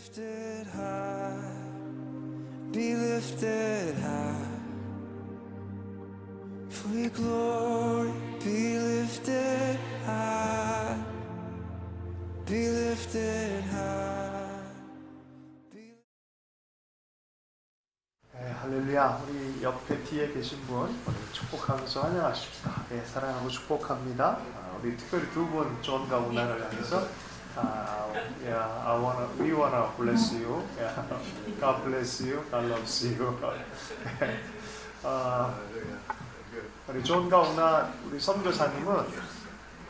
lifted high, be lifted high, for your glory, be lifted high, be lifted high. 네, 할렐루야. 우리 옆에 뒤에 계신 분 오늘 축복하면서 환영하십시다. 네, 사랑하고 축복합니다. 우리 특별히 두 분 존과 우나를 향해서 we wanna bless you. God bless you. God loves you. 우리 존과 우나 우리 선교사님은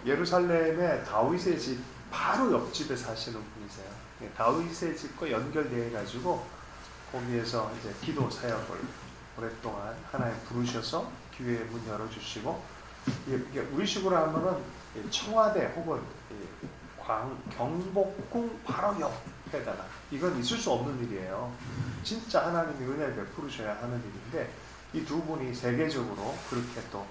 예루살렘의 다윗의 집 바로 옆집에 사시는 분이세요. 다윗의 집과 연결되어 가지고 거기에서 이제 기도 사역을 오랫동안 하나님 부르셔서 교회의 문 열어주시고, 이게 우리식으로 하면은 청와대 혹은 경복궁 바로 옆에다가, 이건 있을 수 없는 일이에요. 진짜 하나님이 은혜를 베푸셔야 하는 일인데, 이 두 분이 세계적으로 그렇게 또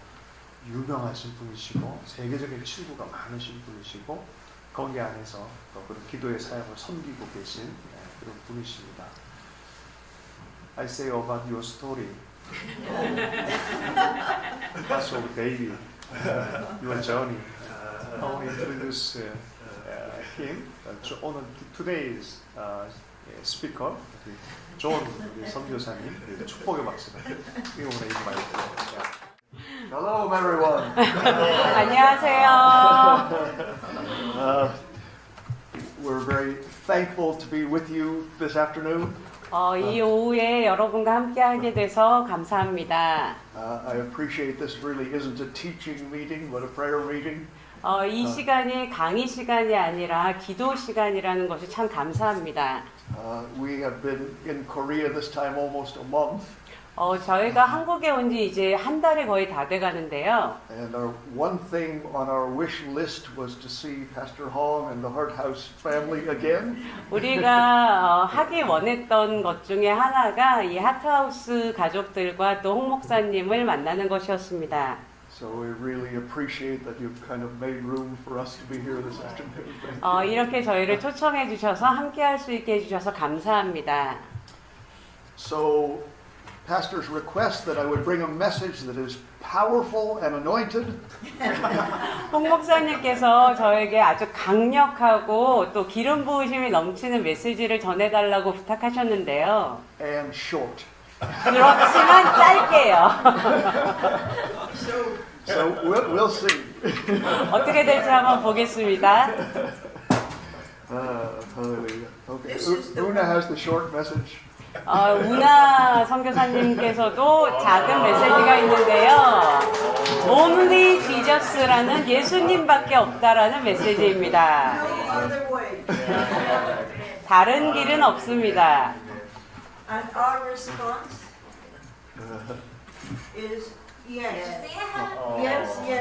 유명하신 분이시고 세계적인 친구가 많으신 분이시고 거기 안에서 또 그런 기도의 사역을 섬기고 계신 그런 분이십니다. I say about your story. Pastor David, your journey. I want to introduce him. On today's speaker, John 선교사님. 축복의 박수를 이번에 인사 많이 드립니다. Hello, everyone. 안녕하세요. We're very thankful to be with you this afternoon. 이 오후에 여러분과 함께하게 돼서 감사합니다. I appreciate this really isn't a teaching meeting, but a prayer meeting. 이 시간이 강의 시간이 아니라 기도 시간이라는 것이 참 감사합니다. We have been in Korea this time almost a month. 저희가 한국에 온 지 이제 한 달이 거의 다 돼가는데요. And our one thing on our wish list was to see Pastor Hong and the Hart House family again. 우리가 하기 원했던 것 중에 하나가 이 하트하우스 가족들과 또 홍 목사님을 만나는 것이었습니다. So we really appreciate that you've kind of made room for us to be here this afternoon. 이렇게 저희를 초청해 주셔서 함께할 수 있게 해주셔서 감사합니다. So, Pastor's request that I would bring a message that is powerful and anointed. 홍 목사님께서 저에게 아주 강력하고 또 기름 부으심이 넘치는 메시지를 전해달라고 부탁하셨는데요. And short. 그렇지만 짧게요. So we'll see. 어떻게 될지 한번 보겠습니다. Hallelujah. Okay. Una has the short message. 우나 선교사님께서도 작은 메시지가 있는데요. Only Jesus라는 예수님밖에 없다라는 메시지입니다. 다른 길은 없습니다. And our response is yes. Yes.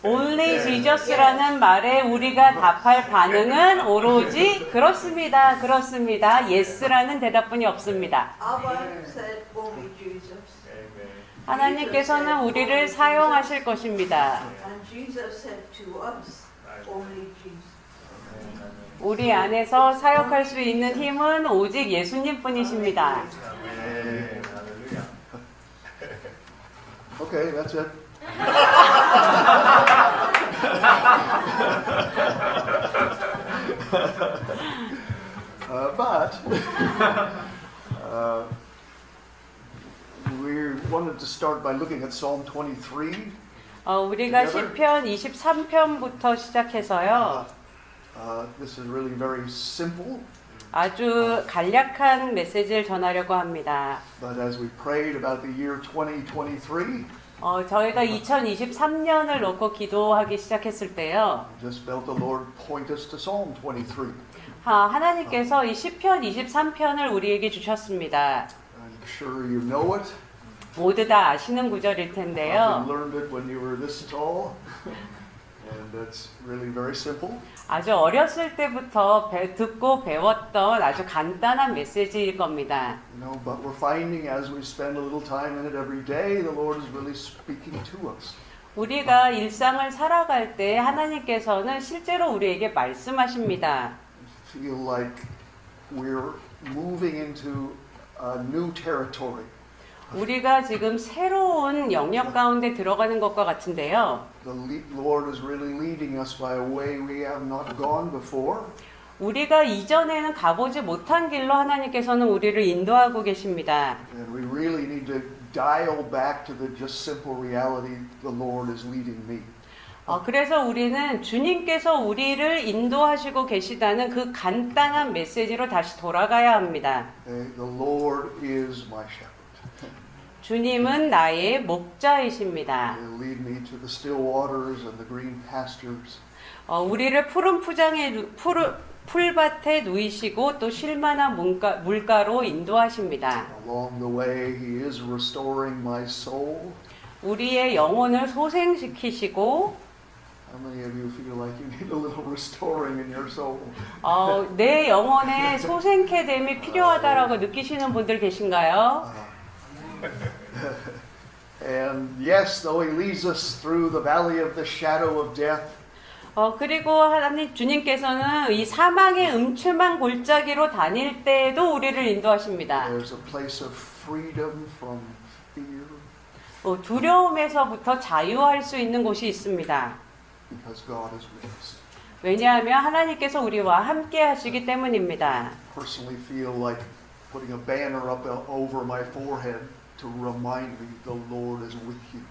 Only Jesus라는 말에 우리가 답할 반응은 오로지 그렇습니다. Yes라는 대답뿐이 없습니다. Abba said only Jesus. 하나님께서는 우리를 사용하실 것입니다. And Jesus said to us only Jesus. 우리 안에서 사역할 수 있는 힘은 오직 예수님뿐이십니다. Okay, that's it. But we wanted to start by looking at Psalm 23. 우리가 시편 23편부터 시작해서요. This is really very simple. 아주 간략한 메시지를 전하려고 합니다. But as we prayed about the year 2023, 저희가 2023년을 놓고 기도하기 시작했을 때요. I just felt the Lord point us to Psalm 23. 하나님께서 이 시편 23편을 우리에게 주셨습니다. I'm sure you know it. 모두 다 아시는 구절일 You 텐데요. learned it when you were this tall. And it's really very simple. 아주 어렸을 때부터 듣고 배웠던 아주 간단한 메시지일 겁니다. You know, but we're finding as we spend a little time in it every day, the Lord is really speaking to us. 우리가 일상을 살아갈 때 하나님께서는 실제로 우리에게 말씀하십니다. feel like we're moving into a new territory. 우리가 지금 새로운 영역 가운데 들어가는 것과 같은데요. The Lord is really leading us by a way we have not gone before. 우리가 이전에는 가보지 못한 길로 하나님께서는 우리를 인도하고 계십니다. And we really need to dial back to the just simple reality the Lord is leading me. 그래서 우리는 주님께서 우리를 인도하시고 계시다는 그 간단한 메시지로 다시 돌아가야 합니다. The Lord is my shepherd. 주님은 나의 목자이십니다. He'll lead me to the still waters and the green pastures. 우리를 푸른 풀밭에 누이시고 또 쉴만한 물가로 인도하십니다. Along the way, He is restoring my soul. 우리의 영혼을 소생시키시고 How many of you feel like you need a little restoring in your soul? 내 영혼에 소생케됨이 필요하다라고 느끼시는 분들 계신가요? And yes, though He leads us through the valley of the shadow of death, 그리고 하나님 주님께서는 이 사망의 음침한 골짜기로 다닐 때에도 우리를 인도하십니다. there's a place of freedom from fear 두려움에서부터 자유할 수 있는 곳이 있습니다. because God is with us. 왜냐하면 하나님께서 우리와 함께 하시기 때문입니다. Personally feel like putting a banner up over my forehead to remind me the Lord is with you.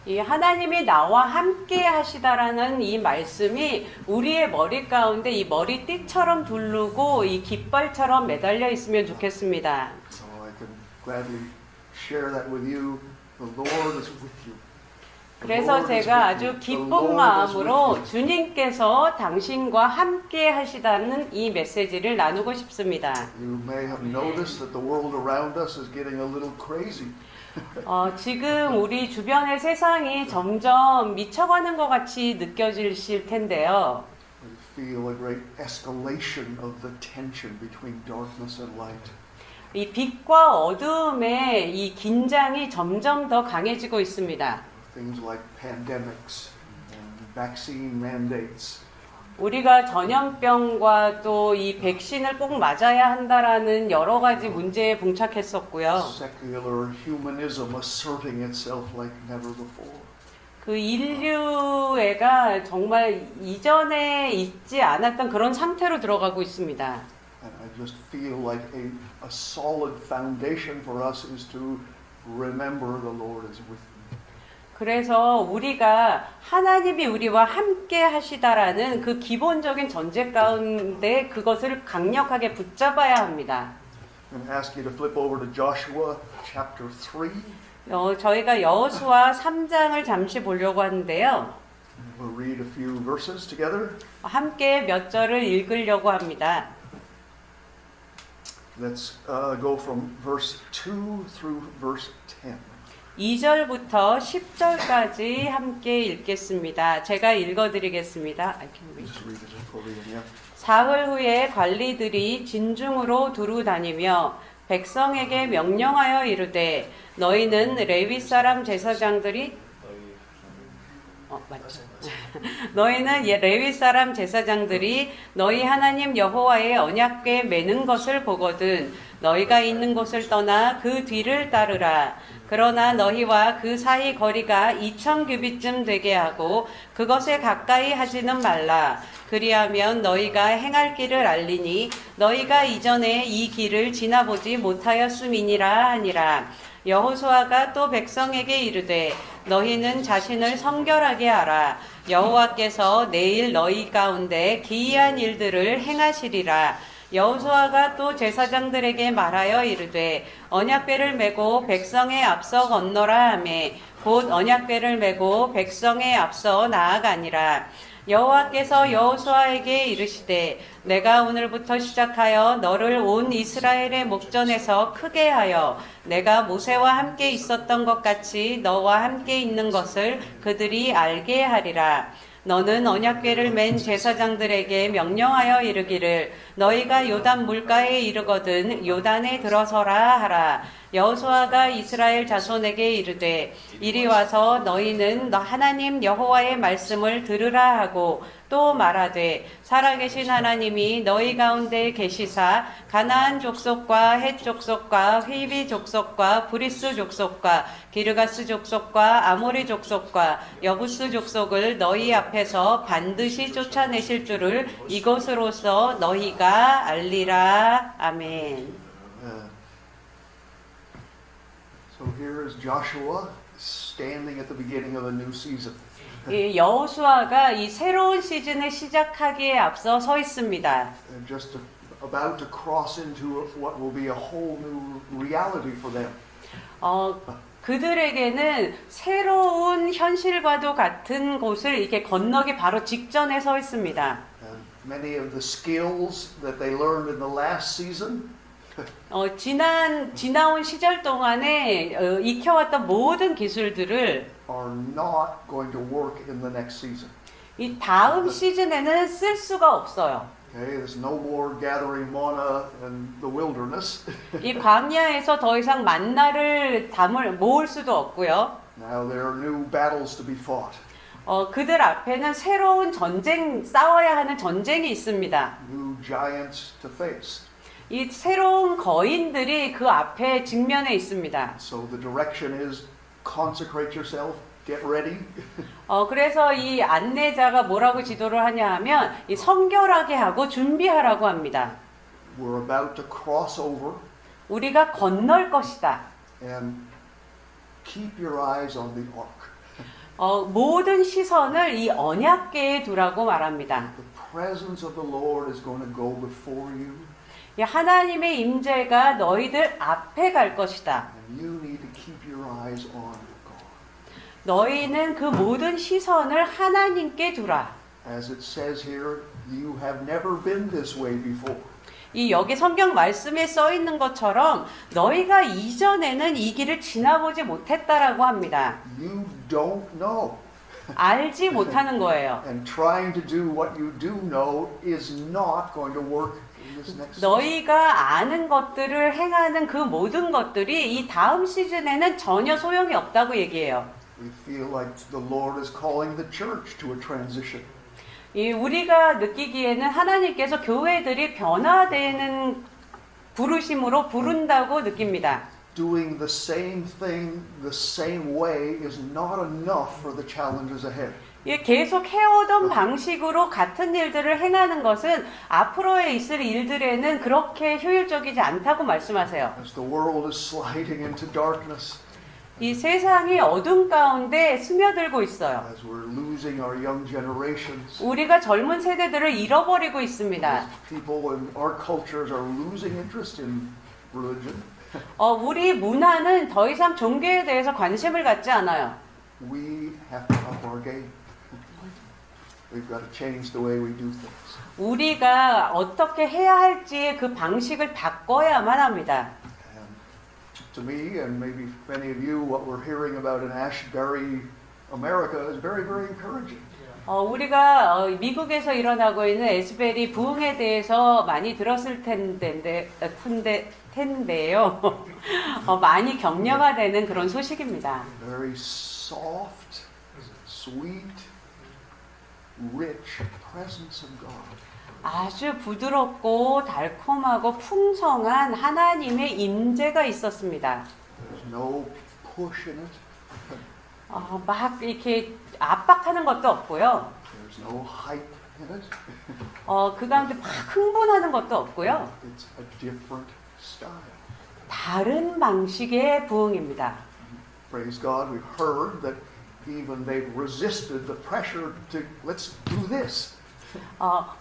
이 하나님이 나와 함께 하시다라는 이 말씀이 우리의 머리 가운데 이 머리띠처럼 두르고 이 깃발처럼 매달려 있으면 좋겠습니다. So I can gladly share that with you. The Lord is with you. 그래서 제가 아주 기쁜 마음으로 주님께서 당신과 함께 하시다는 이 메시지를 나누고 싶습니다. You may have noticed that the world around us is getting a little crazy. 지금 우리 주변의 세상이 점점 미쳐가는 것 같이 느껴지실 텐데요. We feel a great escalation of the tension between darkness and light. 이 빛과 어둠의 이 긴장이 점점 더 강해지고 있습니다. Things like pandemics and vaccine mandates. 우리가 전염병과 또 이 백신을 꼭 맞아야 한다라는 여러 가지 문제에 봉착했었고요. Secular humanism asserting itself like never before. 그 인류애가 정말 이전에 있지 않았던 그런 상태로 들어가고 있습니다. And I just feel like a solid foundation for us is to remember the Lord is with me. 그래서 우리가 하나님이 우리와 함께 하시다라는 그 기본적인 전제 가운데 그것을 강력하게 붙잡아야 합니다. I'm going to ask you to flip over to Joshua chapter 3. 저희가 여호수아 3장을 잠시 보려고 하는데요. We'll read a few verses together. 함께 몇 절을 읽으려고 합니다. Let's go from verse 2 through verse 10. 2절부터 10절까지 함께 읽겠습니다. 제가 읽어드리겠습니다. Just read it in Korean, yeah. 사흘 후에 관리들이 진중으로 두루 다니며 백성에게 명령하여 이르되 너희는 레위 사람 제사장들이 너희는 레위 사람 제사장들이 너희 하나님 여호와의 언약궤 매는 것을 보거든 너희가 있는 곳을 떠나 그 뒤를 따르라. 그러나 너희와 그 사이 거리가 2000규빗쯤 되게 하고 그것에 가까이 하지는 말라. 그리하면 너희가 행할 길을 알리니 너희가 이전에 이 길을 지나보지 못하였음이니라 하니라. 여호수아가 또 백성에게 이르되 너희는 자신을 성결하게 하라. 여호와께서 내일 너희 가운데 기이한 일들을 행하시리라. 여호수아가 또 제사장들에게 말하여 이르되 언약궤를 메고 백성의 앞서 건너라 하매 곧 언약궤를 메고 백성의 앞서 나아가니라. 여호와께서 여호수아에게 이르시되 내가 오늘부터 시작하여 너를 온 이스라엘의 목전에서 크게 하여 내가 모세와 함께 있었던 것 같이 너와 함께 있는 것을 그들이 알게 하리라. 너는 언약궤를 맨 제사장들에게 명령하여 이르기를 너희가 요단 물가에 이르거든 요단에 들어서라 하라. 여호수아가 이스라엘 자손에게 이르되 이리 와서 너희는 너 하나님 여호와의 말씀을 들으라 하고 또 말하되 살아계신 하나님이 너희 가운데 계시사 가나안 족속과 헷 족속과 휘비 족속과 브리스 족속과 기르가스 족속과 아모리 족속과 여부스 족속을 너희 앞에서 반드시 쫓아내실 줄을 이것으로서 너희가 알리라. 아멘. So here is Joshua standing at the beginning of a new season. 이 여호수아가 이 새로운 시즌을 시작하기에 앞서 서 있습니다. And just about to cross into what will be a whole new reality for them. 그들에게는 새로운 현실과도 같은 곳을 이렇게 건너기 바로 직전에 서 있습니다. And many of the skills that they learned in the last season 지나온 시절 동안에 익혀왔던 모든 기술들을 are not going to work in the next season. 이 다음 시즌에는 쓸 수가 없어요. Okay, there's no more gathering manna in the wilderness. 이 광야에서 더 이상 만나를 모을 수도 없고요. Now there are new battles to be fought. 그들 앞에는 새로운 싸워야 하는 전쟁이 있습니다. New giants to face. 이 새로운 거인들이 그 앞에 직면해 있습니다. So the direction is consecrate yourself, get ready. 그래서 이 안내자가 뭐라고 지도를 하냐 하면 이 성결하게 하고 준비하라고 합니다. We're about to cross over 우리가 건널 것이다. and keep your eyes on the ark. 모든 시선을 이 언약궤에 두라고 말합니다. The presence of the Lord is going to go before you. 이 하나님의 임재가 너희들 앞에 갈 것이다. And you need to keep your eyes on God. 너희는 그 모든 시선을 하나님께 두라. As it says here, you have never been this way before. 이 여기 성경 말씀에 써 있는 것처럼 너희가 이전에는 이 길을 지나보지 못했다라고 합니다. You don't know. 알지 못하는 거예요. And trying to do what you do know is not going to work in this next season. 너희가 아는 것들을 행하는 그 모든 것들이 이 다음 시즌에는 전혀 소용이 없다고 얘기해요. We feel like the Lord is calling the church to a transition. 우리가 느끼기에는 하나님께서 교회들이 변화되는 부르심으로 부른다고 느낍니다. Doing the same thing the same way is not enough for the challenges ahead. 계속 해오던 방식으로 같은 일들을 행하는 것은 앞으로에 있을 일들에는 그렇게 효율적이지 않다고 말씀하세요. As the world is sliding into darkness, 이 세상이 어둠 가운데 스며들고 있어요. as we're losing our young generations, 우리가 젊은 세대들을 잃어버리고 있습니다. as people in our cultures are losing interest in religion, 우리 문화는 더 이상 종교에 대해서 관심을 갖지 않아요. we have to up our game. We've got to change the way we do things. 우리가 어떻게 해야 할지의 그 방식을 바꿔야만 합니다. And to me, and maybe many of you, what we're hearing about in Ashbury, America is very, very encouraging. 우리가 미국에서 일어나고 있는 에스베리 부흥에 대해서 많이 들었을 텐데요. 많이 격려가 되는 그런 소식입니다. Very soft, sweet, rich presence of God. 아주 부드럽고 달콤하고 풍성한 하나님의 임재가 있었습니다. There's no push in it. 막 이렇게 압박하는 것도 없고요. There's no hype in it. 그 가운데 막 흥분하는 것도 없고요. It's a different style. 다른 방식의 부흥입니다. Praise God, we've heard that even they've resisted the pressure to let's do this.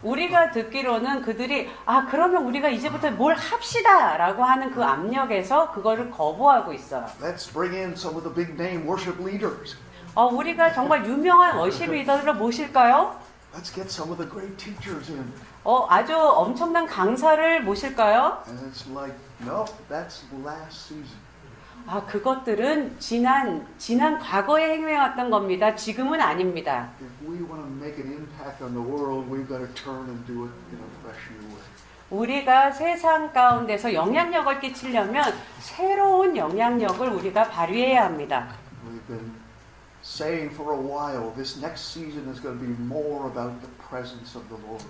우리가 듣기로는 그들이 그러면 우리가 이제부터 뭘 합시다라고 하는 그 압력에서 그거를 거부하고 있어요. Let's bring in some of the big name worship leaders. 우리가 정말 유명한 워십 리더들을 모실까요? Let's get some of the great teachers in. 아주 엄청난 강사를 모실까요? And it's like, no, that's last season. 그것들은 지난 과거에 행해왔던 겁니다. 지금은 아닙니다. If we want to make an impact on the world, we've got to turn and do it in a fresh new way. 우리가 세상 가운데서 영향력을 끼치려면 새로운 영향력을 우리가 발휘해야 합니다. We've been saying for a while this next season is going to be more about the presence of the Lord.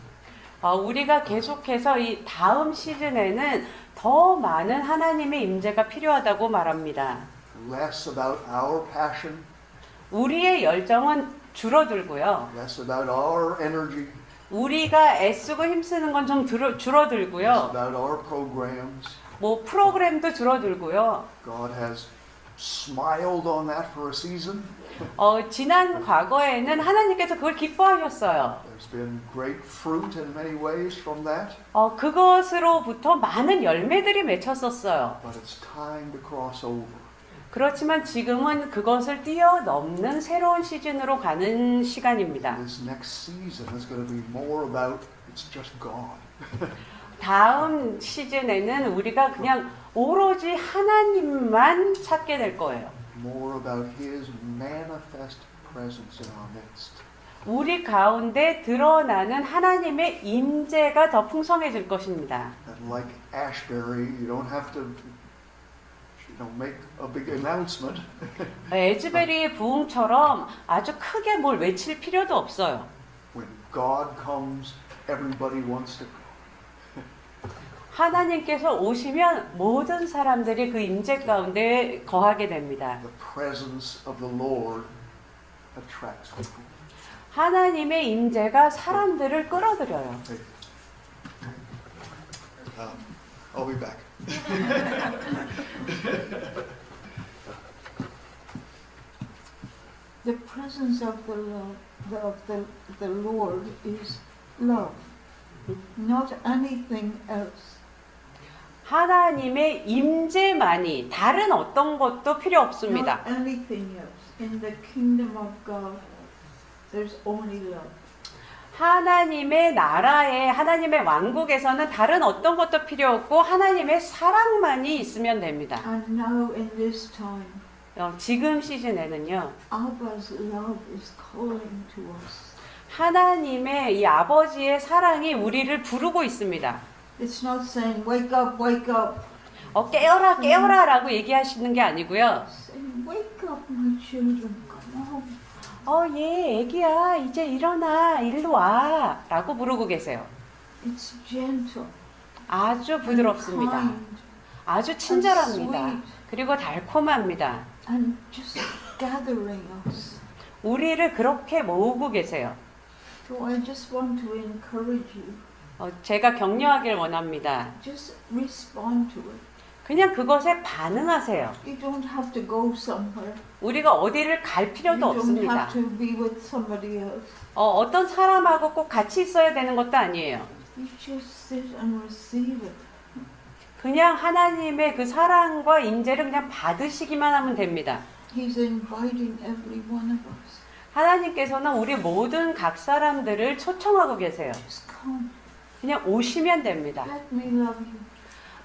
우리가 계속해서 이 다음 시즌에는 더 많은 하나님의 임재가 필요하다고 말합니다. Less about our passion, 우리의 열정은 줄어들고요. less about our energy, 우리가 애쓰고 힘쓰는 건 좀 less 줄어들고요. about our programs. 뭐 프로그램도 줄어들고요. God has smiled on that for a season. 지난 과거에는 하나님께서 그걸 기뻐하셨어요. There's been great fruit in many ways from that, 그것으로부터 많은 열매들이 맺혔었어요. but it's time to cross over. 그렇지만 지금은 그것을 뛰어넘는 새로운 시즌으로 가는 시간입니다. This next season is going to be more about it's just God. 다음 시즌에는 우리가 그냥 오로지 하나님만 찾게 될 거예요. More about His manifest presence in our midst. 우리 가운데 드러나는 하나님의 임재가 더 풍성해질 것입니다. And like Ashbury, you don't have to, make a big announcement. 에즈베리 부흥처럼 아주 크게 뭘 외칠 필요도 없어요. When God comes, everybody wants to go. 하나님께서 오시면 모든 사람들이 그 임재 가운데 거하게 됩니다. The presence of the Lord attracts people. 하나님의 임재가 사람들을 끌어들여요. I'll be back. The presence of the Lord is love, not anything else. 하나님의 임재만이 다른 어떤 것도 필요 없습니다. Not anything else. In the kingdom of God, there's only love. 하나님의 나라에 하나님의 왕국에서는 다른 어떤 것도 필요 없고 하나님의 사랑만이 있으면 됩니다. And now in this time, 지금 시즌에는요. Abba's love is calling to us. 하나님의 이 아버지의 사랑이 우리를 부르고 있습니다. It's not saying, wake up, wake up. 깨어라, 깨어라라고 얘기하시는 게 아니고요. Saying, wake up, my children, come on. 얘 애기야, 이제 일어나, 일로 와 라고 부르고 계세요. It's gentle. 아주 and 부드럽습니다. kind 아주 친절합니다. and sweet. 그리고 달콤합니다. And just gathering us. 우리를 그렇게 모으고 계세요. So I just want to encourage you. 제가 격려하길 원합니다. Just respond to it. 그냥 그것에 반응하세요. You don't have to go somewhere. 우리가 어디를 갈 You 필요도 don't 없습니다. have to be with somebody else. 어떤 사람하고 꼭 같이 있어야 되는 것도 아니에요. You just sit and receive it. 그냥 하나님의 그 사랑과 임재를 그냥 받으시기만 하면 됩니다. He's inviting every one of us. 하나님께서는 우리 모든 각 사람들을 초청하고 계세요. Just come. 그냥 오시면 됩니다. Let me love you.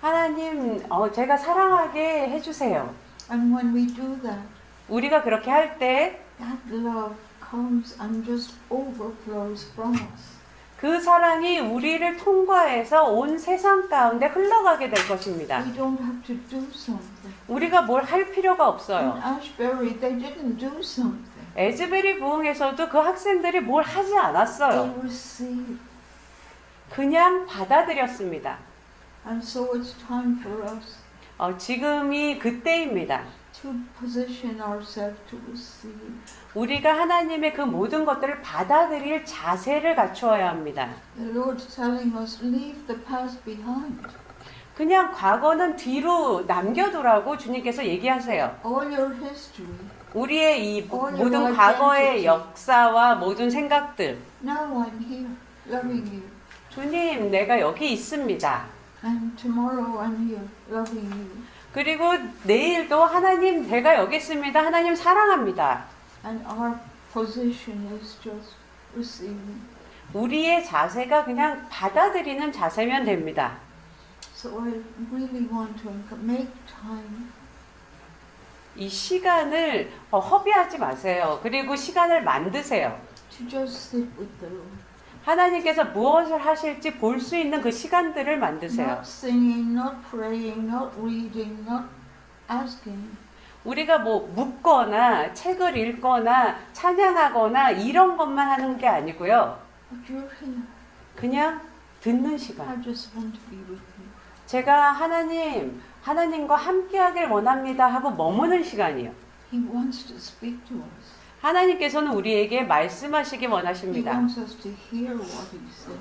하나님, 제가 사랑하게 해주세요. And when we do that, 우리가 그렇게 할 때 that love comes and just overflows from us. 그 사랑이 우리를 통과해서 온 세상 가운데 흘러가게 될 것입니다. We don't have to do something. 우리가 뭘 할 필요가 In 없어요. Ashbury, they didn't do something. 에즈베리 부흥에서도 그 학생들이 뭘 하지 않았어요. They received. 그냥 받아들였습니다. And so it's time for us 지금이 그때입니다. to position ourselves to receive. 우리가 하나님의 그 모든 것들을 받아들일 자세를 갖추어야 합니다. The Lord's telling us, leave the past behind. 그냥 과거는 뒤로 남겨두라고 주님께서 얘기하세요. All your history. 우리의 이 All your 모든 과거의 identity. 역사와 모든 생각들. Now I'm here, loving you. 주님, 내가 여기 있습니다. And tomorrow I'm here, loving you. 그리고 내일도 하나님, 제가 여기 있습니다. 하나님 사랑합니다. And our position is just receiving. 우리의 자세가 그냥 받아들이는 자세면 됩니다. So I really want to make time 이 시간을 허비하지 마세요. 그리고 시간을 만드세요. to just sit with the Lord. 하나님께서 무엇을 하실지 볼 수 있는 그 시간들을 만드세요. Not singing, not praying, not reading, not asking. 우리가 뭐 묻거나 책을 읽거나 찬양하거나 이런 것만 하는 게 아니고요. But you're here. 그냥 듣는 시간. I just want to be with you. 제가 하나님과 함께하길 원합니다 하고 머무는 시간이요. He wants to speak to us. 하나님께서는 우리에게 말씀하시기 He 원하십니다. wants us to hear what He said.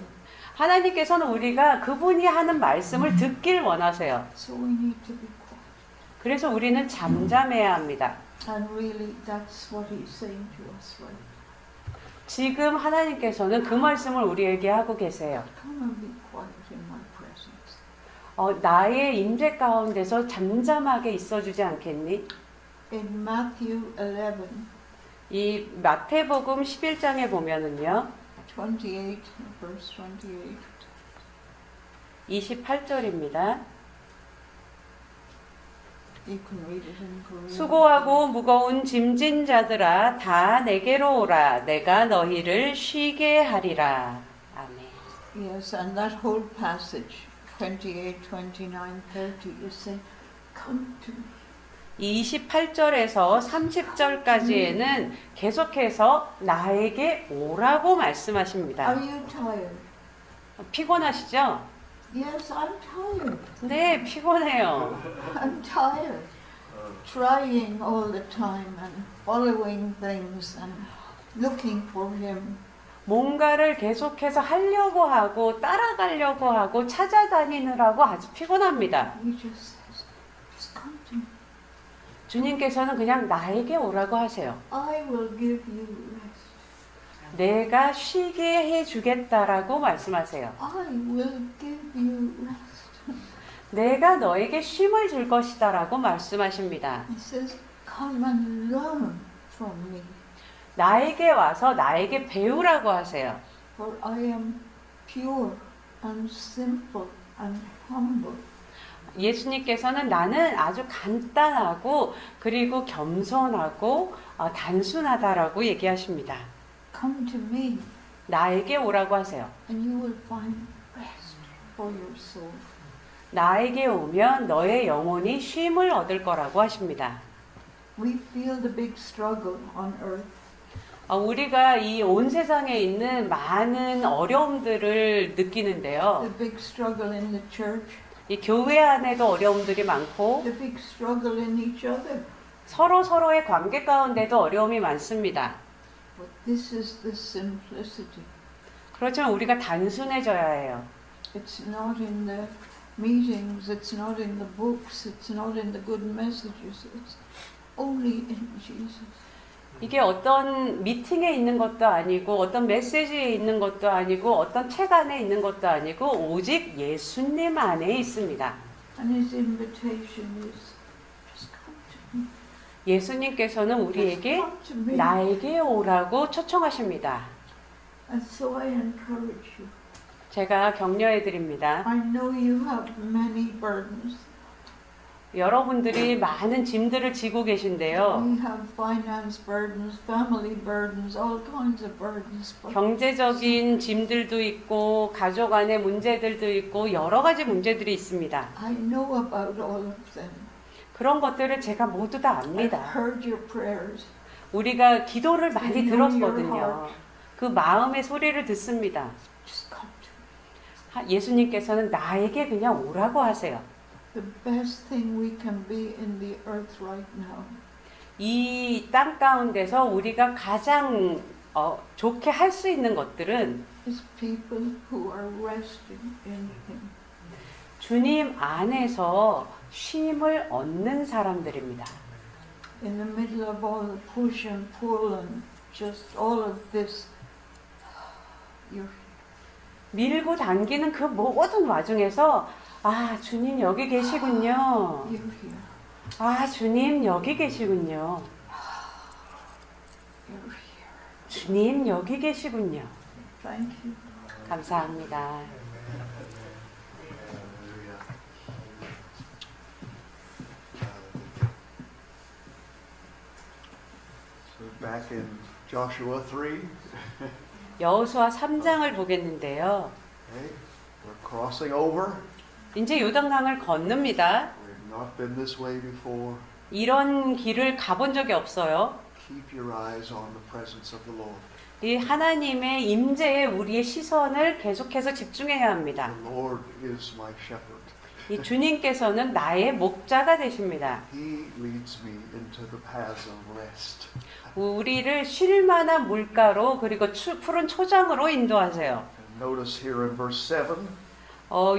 하나님께서는 우리가 그분이 하는 말씀을 듣길 원하세요. So we need to be quiet. 그래서 우리는 잠잠해야 합니다. And really, that's what He's saying to us right now. 지금 하나님께서는 그 말씀을 우리에게 하고 계세요. Come and be quiet in my presence. 나의 임재 가운데서 잠잠하게 있어주지 않겠니? In Matthew 11, 이 마태복음 11장에 보면은요. 28, verse 28. 28절입니다. You can read it in Korean. 수고하고 무거운 짐진 자들아 다 내게로 오라 내가 너희를 쉬게 하리라. 아멘. Yes, and that whole passage, 28, 29, 30, is saying, come to me. 이 28절에서 30절까지에는 계속해서 나에게 오라고 말씀하십니다. Are you tired? 피곤하시죠? Yes, I'm tired. 네, 피곤해요. I'm tired. Trying all the time and following things and looking for Him. 뭔가를 계속해서 하려고 하고 따라가려고 하고 찾아다니느라고 아주 피곤합니다. He just says, just come to me. 주님께서는 그냥 나에게 오라고 하세요. I will give you rest. 내가 쉬게 해주겠다라고 말씀하세요. I will give you rest. 내가 너에게 쉼을 줄 것이다라고 말씀하십니다. He says, come and learn from me. 나에게 와서 나에게 배우라고 하세요. For I am pure and simple and humble. 예수님께서는 나는 아주 간단하고 그리고 겸손하고 단순하다라고 얘기하십니다. Come to me 나에게 오라고 하세요. and you will find rest for your soul. 나에게 오면 너의 영혼이 쉼을 얻을 거라고 하십니다. We feel the big struggle on earth. 우리가 이 온 세상에 있는 많은 어려움들을 느끼는데요. The big struggle in the church. 이 교회 안에도 어려움들이 많고 The big struggle in each other. 서로의 관계 가운데도 어려움이 많습니다. But this is the simplicity. 그렇지만 우리가 단순해져야 해요. It's not in the meetings, it's not in the books, it's not in the good messages, it's only in Jesus. 이게 어떤 미팅에 있는 것도 아니고 어떤 메시지에 있는 것도 아니고 어떤 책 안에 있는 것도 아니고 오직 예수님 안에 있습니다. And His invitation is, just come to me. 예수님께서는 우리에게 Just come to me. 나에게 오라고 초청하십니다. And so I encourage you. 제가 격려해 드립니다. I know you have many burdens. 여러분들이 많은 짐들을 지고 계신데요. We have finance burdens, family burdens, all kinds of burdens. But 경제적인 짐들도 있고 가족 안의 문제들도 있고 여러 가지 문제들이 있습니다. I know about all of them. 그런 것들을 제가 모두 다 I've 압니다. heard your prayers. 우리가 기도를 많이 I know your 들었거든요. heart. 그 마음의 소리를 듣습니다. Just come to me. 예수님께서는 나에게 그냥 오라고 하세요. The best thing we can be in the earth right now 이 땅 가운데서 우리가 가장 좋게 할 수 있는 것들은 is people who are resting in Him. 주님 안에서 쉼을 얻는 사람들입니다. In the middle of all the push and pull and just all of this, you're 밀고 당기는 그 모든 와중에서 주님 여기 계시군요. here. 주님 여기 계시군요. You're here. 주님 여기 계시군요. Thank you. 감사합니다. So back in Joshua 3, 여호수아 3장을 보겠는데요. Okay? We're crossing over. 이제 요단강을 건넙니다. We've not been this way before. 이런 길을 가본 적이 없어요. Keep your eyes on the presence of the Lord. 이 하나님의 임재에 우리의 시선을 계속해서 집중해야 합니다. The Lord is my shepherd. 이 주님께서는 나의 목자가 되십니다. He leads me into the paths of rest. 우리를 쉴 만한 물가로 그리고 푸른 초장으로 인도하세요. And notice here in verse 7,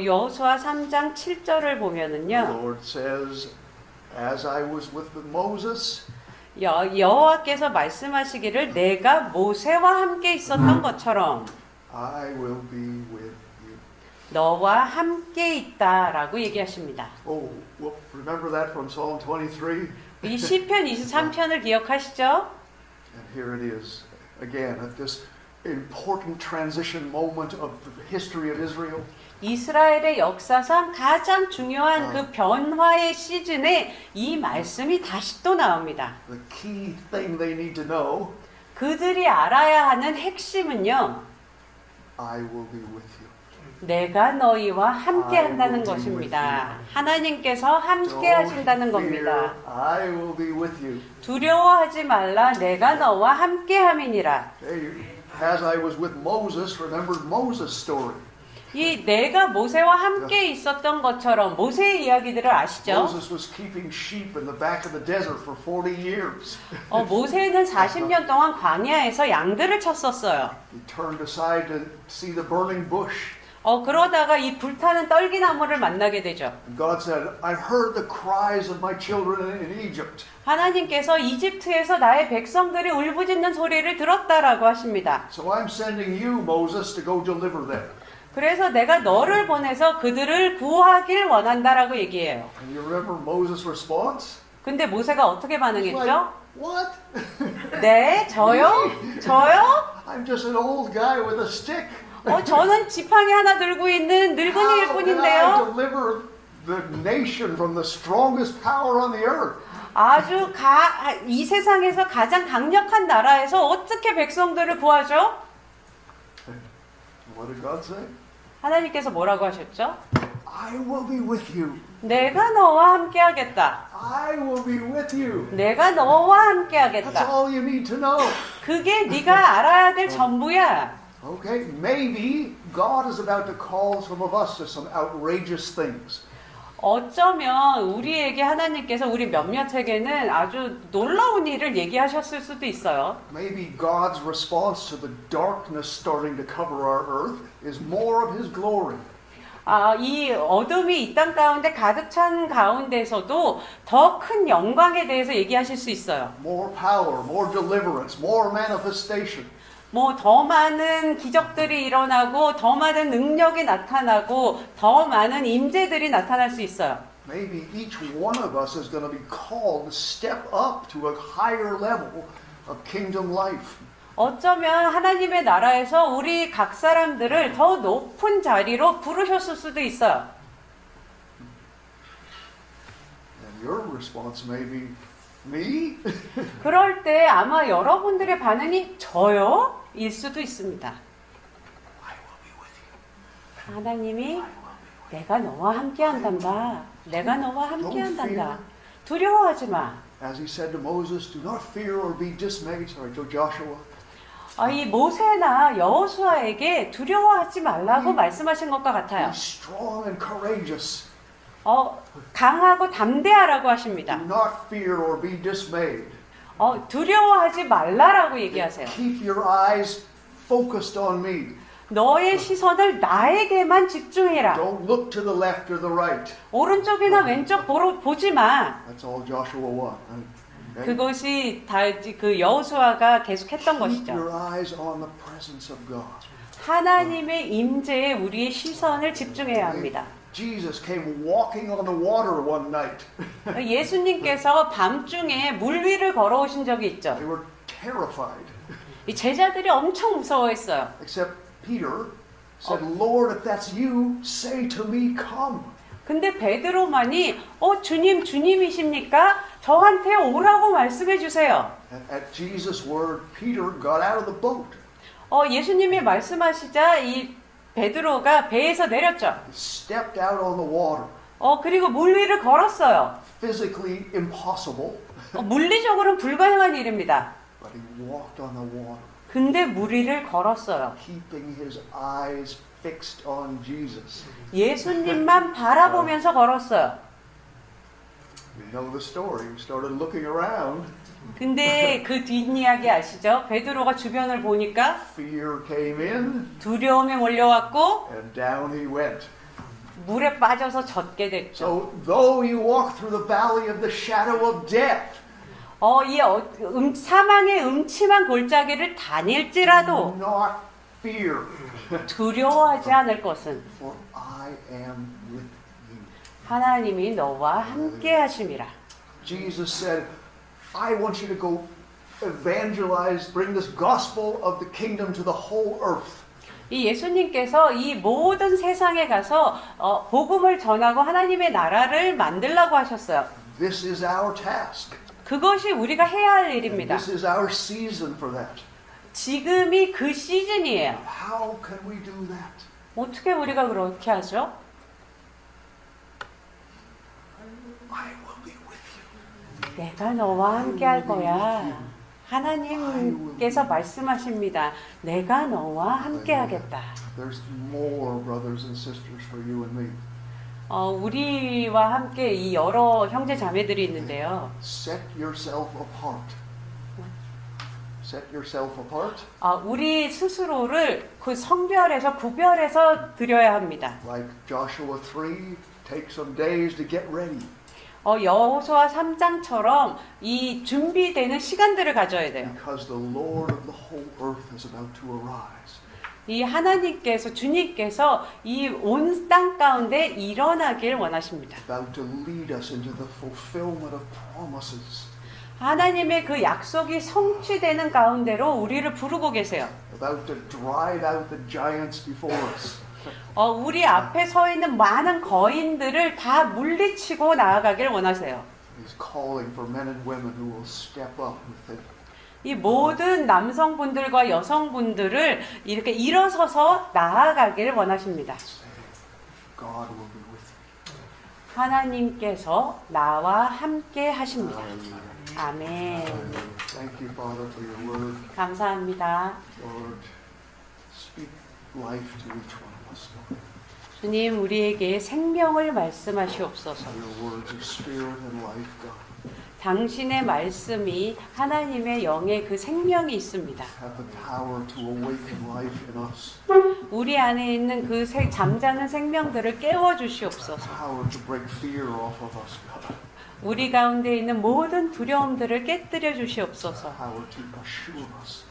여호수아 3장 7절을 the 보면은요. Lord says, As I was with Moses, 여호와께서 말씀하시기를 내가 모세와 함께 있었던 것처럼 I will be with you. 너와 함께 있다라고 얘기하십니다. Oh, well, remember that from Psalm 23? 이 시편 23편을 기억하시죠? And here it is, again, at this important transition moment of the history of Israel. 이스라엘의 역사상 가장 중요한 그 변화의 시즌에 이 말씀이 다시 또 나옵니다. The key thing they need to know, 그들이 알아야 하는 핵심은요. I will be with you. 내가 너희와 함께 I 한다는 will be 것입니다. with you. 하나님께서 함께 하신다는 겁니다. I will be with you. 두려워하지 말라. 내가 너와 함께 함이니라. Okay, as I was with Moses, remember Moses' story. 이 내가 모세와 함께 있었던 것처럼 모세의 이야기들을 아시죠? Moses was keeping sheep in the back of the desert for 40 years. 모세는 40년 동안 광야에서 양들을 쳤었어요. He turned aside to see the burning bush. 그러다가 이 불타는 떨기나무를 만나게 되죠. And God said, I heard the cries of my children in Egypt. 하나님께서 이집트에서 나의 백성들이 울부짖는 소리를 들었다라고 하십니다. So I'm sending you, Moses, to go deliver them. 그래서 내가 너를 보내서 그들을 구하길 원한다라고 얘기해요. And you remember Moses' response? 근데 모세가 어떻게 반응했죠? What? 네, 저요? 저요? I'm just an old guy with a stick. 저는 지팡이 하나 들고 있는 늙은이일 How can I 뿐인데요. deliver the nation from the strongest power on the earth? 아주 이 세상에서 가장 강력한 나라에서 어떻게 백성들을 구하죠? What did God say? 하나님께서 뭐라고 하셨죠? I will be with you. 내가 너와 함께 하겠다. I will be with you. 내가 너와 함께 That's 하겠다. all you need to know. 그게 네가 알아야 될 전부야. Okay, maybe God is about to call some of us to some outrageous things. 어쩌면 우리에게 하나님께서 우리 몇몇에게는 아주 놀라운 일을 얘기하셨을 수도 있어요. Maybe God's response to the darkness starting to cover our earth is more of His glory. 이 어둠이 이 땅 가운데 가득 찬 가운데서도 더 큰 영광에 대해서 얘기하실 수 있어요. More power, more deliverance, more manifestation. 더 많은 기적들이 일어나고 더 많은 능력이 나타나고 더 많은 임재들이 나타날 수 있어요. Maybe each one of us is going to be called to step up to a higher level of kingdom life. 어쩌면 하나님의 나라에서 우리 각 사람들을 더 높은 자리로 부르셨을 수도 있어요. And your response may be, me? 그럴 때 아마 여러분들의 반응이 저요? 일 수도 있습니다. I will be with you. 하나님이 내가 너와 함께 한단다. 내가 너와 함께 한단다. 두려워하지 마. As he said to Moses, do not fear or be dismayed. Sorry, to Joshua. 이 모세나 여호수아에게 두려워하지 말라고 말씀하신 것과 같아요. Be strong and courageous. 강하고 담대하라고 하십니다. Do not fear or be dismayed. 두려워하지 말라라고 얘기하세요. Keep your eyes focused on me. 너의 시선을 나에게만 집중해라. Don't look to the left or the right. 오른쪽이나 왼쪽 보지 마. That's all Joshua 1. Okay? 그것이 다 그 여호수아가 계속했던 Keep 것이죠. your eyes on the presence of God. 하나님의 임재에 우리의 시선을 집중해야 합니다. Jesus came walking on the water one night. 예수님께서 밤중에 물 위를 걸어오신 적이 있죠. They were terrified. 이 제자들이 엄청 무서워했어요. Except Peter said, Lord, if that's you, say to me, come. 근데 베드로만이 주님 주님이십니까? 저한테 오라고 말씀해 주세요. At Jesus' word, Peter got out of the boat. 예수님이 말씀하시자 이 베드로가 배에서 내렸죠. He stepped out on the water. 그리고 물 위를 걸었어요. Physically impossible, 물리적으로는 불가능한 일입니다. but he walked on the water, 근데 물 위를 걸었어요. keeping his eyes fixed on Jesus. 예수님만 바라보면서 걸었어요. You know the story. He started looking around. 근데 그 뒷이야기 아시죠? 베드로가 주변을 보니까 Fear came in, 두려움이 몰려왔고 and down he went. 물에 빠져서 젖게 됐죠. So, though he walked through the valley of the shadow of death, 이 사망의 음침한 골짜기를 다닐지라도 do not fear, 두려워하지 않을 것은 for I am with you. 하나님이 너와 함께 하심이라. Jesus said, I want you to go evangelize, bring this gospel of the kingdom to the whole earth. 이 예수님께서 이 모든 세상에 가서 복음을 전하고 하나님의 나라를 만들라고 하셨어요. This is our task. 그것이 우리가 해야 할 일입니다. This is our season for that. 지금이 그 시즌이에요. How can we do that? 어떻게 우리가 그렇게 하죠? I will be with you. 내가 너와 함께 할 거야. 하나님께서 말씀하십니다. 내가 너와 함께 하겠다. There's more brothers and sisters for you and me. 우리와 함께 이 여러 형제 자매들이 있는데요. Set yourself apart. Set yourself apart. 우리 스스로를 그 성별에서 구별해서 드려야 합니다. Like Joshua 3, take some days to get ready. 여호수아 3장처럼 이 준비되는 시간들을 가져야 돼요. Because the Lord of the whole earth is about to arise. 이 하나님께서 주님께서 이 온 땅 가운데 일어나길 원하십니다. About to lead us into the fulfillment of promises. 하나님의 그 약속이 성취되는 가운데로 우리를 부르고 계세요. About to drive out the giants before us. 우리 앞에 서 있는 많은 거인들을 다 물리치고 나아가길 원하세요. He's calling for men and women who will step up with it. 이 모든 남성분들과 여성분들을 이렇게 일어서서 나아가길 원하십니다. God will be with you. 하나님께서 나와 함께 하십니다. Hallelujah. 아멘. Hallelujah. Thank you, Father, for your word. 감사합니다. Lord, speak life to each one of us. 주님, 우리에게 생명을 말씀하시옵소서. Your words are spirit and life, God. 당신의 말씀이 하나님의 영의 그 생명이 있습니다. Have the power to awaken life in us. 우리 안에 있는 그 잠자는 생명들을 깨워 주시옵소서. Power to break fear off of us, God. 우리 가운데 있는 모든 두려움들을 깨뜨려 주시옵소서. Power to assure us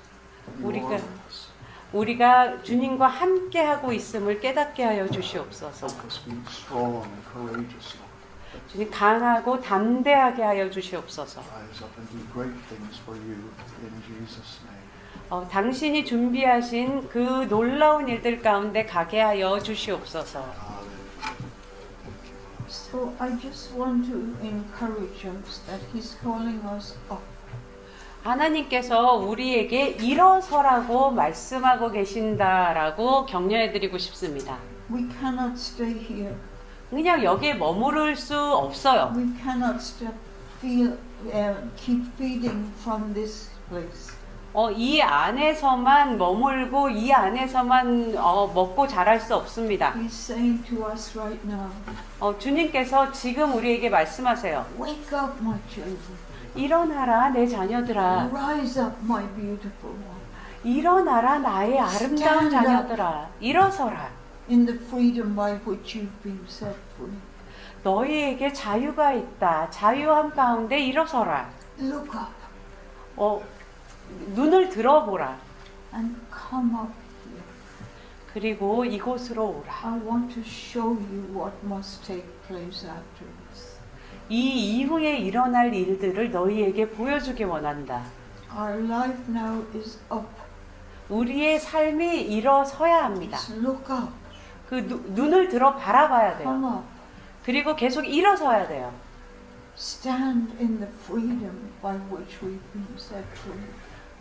that you 우리가- are with us. 우리가 주님과 함께 하고 있음을 깨닫게 하여 주시옵소서. Help us be strong and courageous, Lord. 주님 강하고 담대하게 하여 주시옵소서. Rise up and do great things for you in Jesus' name. 당신이 준비하신 그 놀라운 일들 가운데 가게 하여 주시옵소서. Hallelujah. So I just want to encourage us that He's calling us up. 하나님께서 우리에게 일어서라고 말씀하고 계신다라고 격려해드리고 싶습니다. We cannot stay here. 그냥 여기에 머무를 수 없어요. We cannot keep feeding from this place. 이 안에서만 머물고 이 안에서만 먹고 자랄 수 없습니다. He's saying to us right now, 주님께서 지금 우리에게 말씀하세요. wake up, my children. 일어나라 내 자녀들아. Rise up, my beautiful one. 일어나라 나의 아름다운 Stand up. 자녀들아. 일어서라. In the freedom by which you've been set free. 너희에게 자유가 있다. 자유함 가운데 일어서라. Look up 눈을 들어보라. and come up here. 그리고 이곳으로 오라. I want to show you what must take place after this. 이 이후에 일어날 일들을 너희에게 보여주기 원한다. Our life now is up. 우리의 삶이 일어서야 합니다. Just look up. 그 눈을 들어 바라봐야 Come 돼요. up. 그리고 계속 일어서야 돼요. Stand in the freedom by which we've been set free.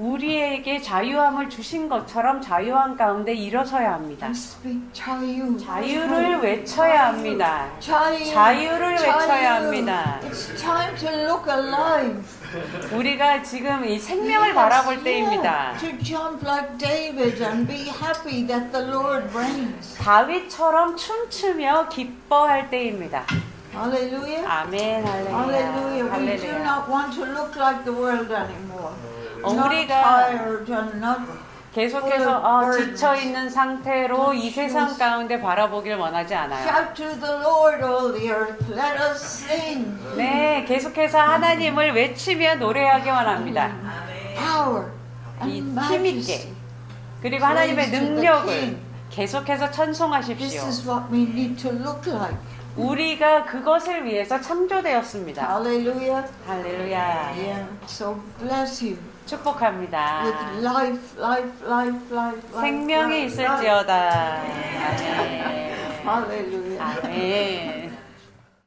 우리에게 자유함을 주신 것처럼 자유함 가운데 일어서야 합니다. And speak 자유. 자유를 외쳐야 합니다. 자유. 자유를 자유. 외쳐야 합니다. It's time to look alive. 우리가 지금 이 생명을 바라볼 때입니다. To jump like David and be happy that the Lord reigns. 다윗처럼 춤추며 기뻐할 때입니다. Hallelujah. 아멘, 할렐루야. Hallelujah. We do 할렐루야. not want to look like the world anymore. Not 우리가 tired and not 계속해서 지쳐 있는 상태로 이 세상 가운데 바라보길 원하지 않아요. shout to the Lord, all the earth. Let us sing. 네, 계속해서 하나님을 외치며 노래하기 원합니다. Power 이 and 힘 있게 majesty. 그리고 하나님의 Praise to the 능력을 King. 계속해서 This 천송하십시오. is what we need to look like. 우리가 그것을 위해서 창조되었습니다. Hallelujah. 할렐루야. Yeah. So bless you 축복합니다. with life, life, life, life, life. 생명이 life, life. 있을지어다. 아멘. Hallelujah. 아멘.